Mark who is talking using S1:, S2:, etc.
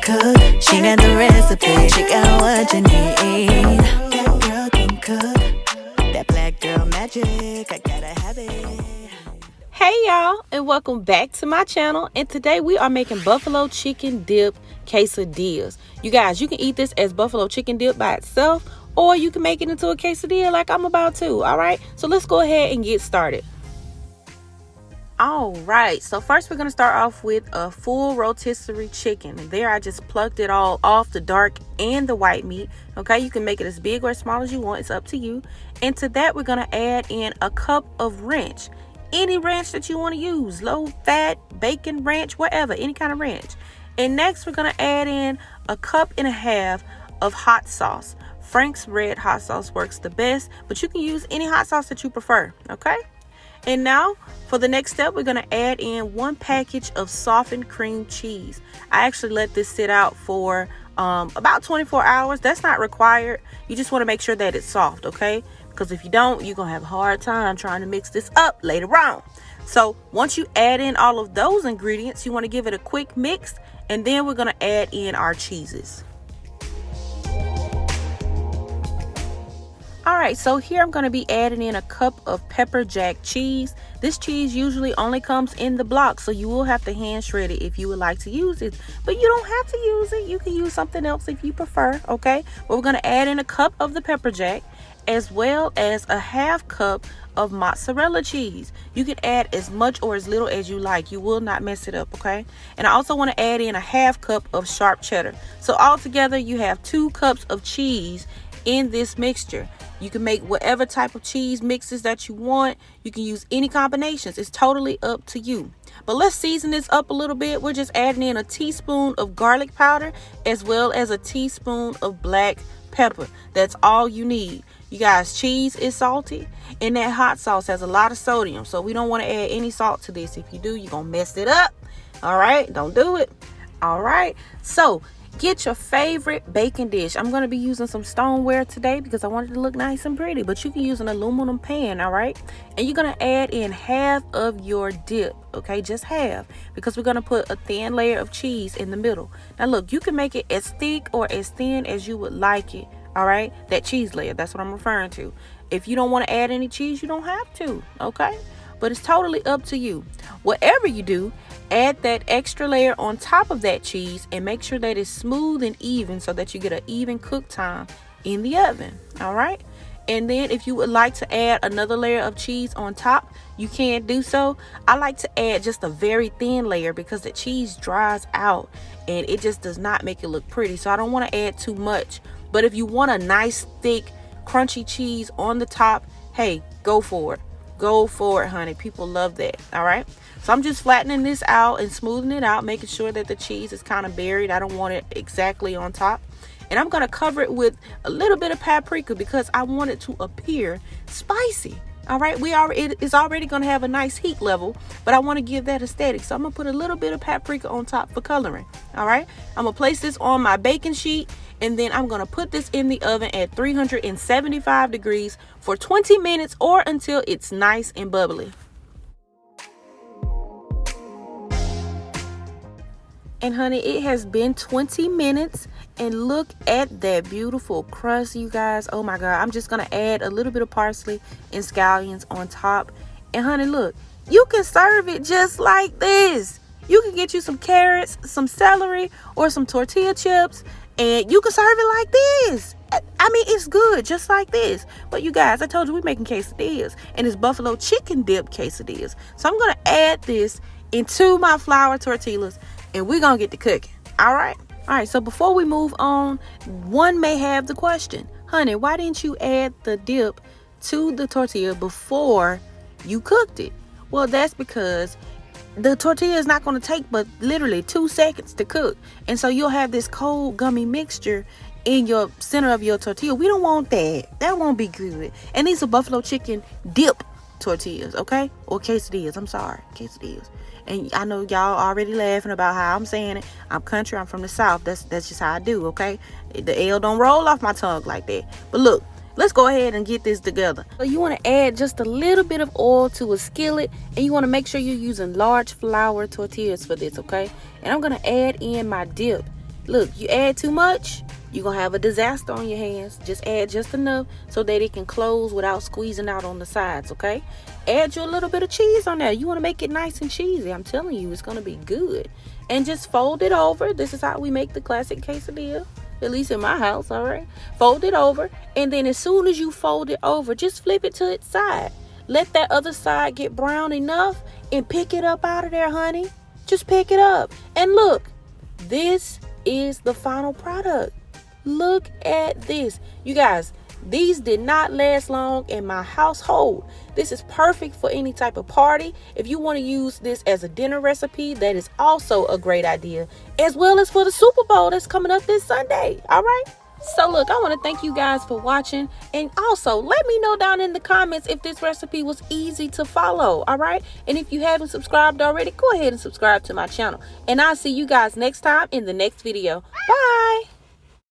S1: cook. She got the recipe. She got what you need. That girl can cook. That black girl magic. I gotta have it.
S2: Hey y'all, and welcome back to my channel. And today we are making buffalo chicken dip quesadillas. You guys, you can eat this as buffalo chicken dip by itself, or you can make it into a quesadilla like I'm about to. All right, so let's go ahead and get started. All right, so first we're going to start off with a full rotisserie chicken. And there I just plucked it all off, the dark and the white meat. Okay, you can make it as big or as small as you want. It's up to you. And to that, we're going to add in a cup of ranch. Any ranch that you want to use, low fat, bacon ranch, whatever, any kind of ranch. And next we're going to add in a cup and a half of hot sauce. Frank's red hot sauce works the best, but you can use any hot sauce that you prefer, okay? And now for the next step, we're going to add in 1 package of softened cream cheese. I actually let this sit out for about 24 hours. That's not required. You just want to make sure that it's soft, okay? Because if you don't, you're going to have a hard time trying to mix this up later on. So once you add in all of those ingredients, you want to give it a quick mix. And then we're going to add in our cheeses. All right, so here I'm going to be adding in a cup of pepper jack cheese. This cheese usually only comes in the block, so you will have to hand shred it if you would like to use it. But you don't have to use it. You can use something else if you prefer, okay? But we're going to add in a cup of the pepper jack, as well as a half cup of mozzarella cheese. You can add as much or as little as you like. You will not mess it up, okay? And I also want to add in a half cup of sharp cheddar. So altogether, you have 2 cups of cheese in this mixture. You can make whatever type of cheese mixes that you want. You can use any combinations. It's totally up to you. But let's season this up a little bit. We're just adding in a teaspoon of garlic powder, as well as a teaspoon of black pepper. That's all you need. You guys, cheese is salty, and that hot sauce has a lot of sodium, so we don't want to add any salt to this. If you do, you're gonna mess it up. All right, don't do it. All right, so get your favorite baking dish. I'm going to be using some stoneware today because I want it to look nice and pretty, but you can use an aluminum pan, all right? And you're going to add in half of your dip, okay? Just half, because we're going to put a thin layer of cheese in the middle. Now look, you can make it as thick or as thin as you would like it, all right? That cheese layer, that's what I'm referring to. If you don't want to add any cheese, you don't have to, okay? But it's totally up to you. Whatever you do, add that extra layer on top of that cheese and make sure that it's smooth and even so that you get an even cook time in the oven. All right. And then if you would like to add another layer of cheese on top, you can do so. I like to add just a very thin layer because the cheese dries out and it just does not make it look pretty. So I don't want to add too much. But if you want a nice, thick, crunchy cheese on the top, hey, go for it. Go for it, honey. People love that. All right. So I'm just flattening this out and smoothing it out, making sure that the cheese is kind of buried. I don't want it exactly on top. And I'm going to cover it with a little bit of paprika because I want it to appear spicy. All right. It's already going to have a nice heat level, but I want to give that aesthetic. So I'm going to put a little bit of paprika on top for coloring. All right. I'm going to place this on my baking sheet. And then I'm going to put this in the oven at 375 degrees for 20 minutes or until it's nice and bubbly. And honey, it has been 20 minutes and look at that beautiful crust, you guys. Oh my God. I'm just going to add a little bit of parsley and scallions on top. And honey, look, you can serve it just like this. You can get you some carrots, some celery, or some tortilla chips. And you can serve it like this. I mean, it's good just like this. But you guys, I told you we're making quesadillas. And it's buffalo chicken dip quesadillas. So I'm going to add this into my flour tortillas. And we're going to get to cooking. All right? All right, so before we move on, one may have the question. Honey, why didn't you add the dip to the tortilla before you cooked it? Well, that's because the tortilla is not going to take but literally 2 seconds to cook. And so you'll have this cold gummy mixture in your center of your tortilla. We don't want that. That won't be good. And these are buffalo chicken dip tortillas, okay? Or quesadillas. I'm sorry. Quesadillas. And I know y'all already laughing about how I'm saying it. I'm country. I'm from the South. That's just how I do, okay? The L don't roll off my tongue like that. But look, let's go ahead and get this together. So you want to add just a little bit of oil to a skillet, and you want to make sure you're using large flour tortillas for this, okay? And I'm going to add in my dip. Look, you add too much, you're going to have a disaster on your hands. Just add just enough so that it can close without squeezing out on the sides, okay? Add you a little bit of cheese on there. You want to make it nice and cheesy. I'm telling you, it's going to be good. And just fold it over. This is how we make the classic quesadilla, at least in my house, all right? Fold it over, and then as soon as you fold it over, just flip it to its side. Let that other side get brown enough and pick it up out of there, honey. Just pick it up. And look, this is the final product. Look at this. You guys, these did not last long in my household. This is perfect for any type of party. If you want to use this as a dinner recipe, that is also a great idea, as well as for the Super Bowl that's coming up this Sunday. All right. So look, I want to thank you guys for watching, and also let me know down in the comments if this recipe was easy to follow. All right. And if you haven't subscribed already, go ahead and subscribe to my channel, and I'll see you guys next time in the next video. Bye.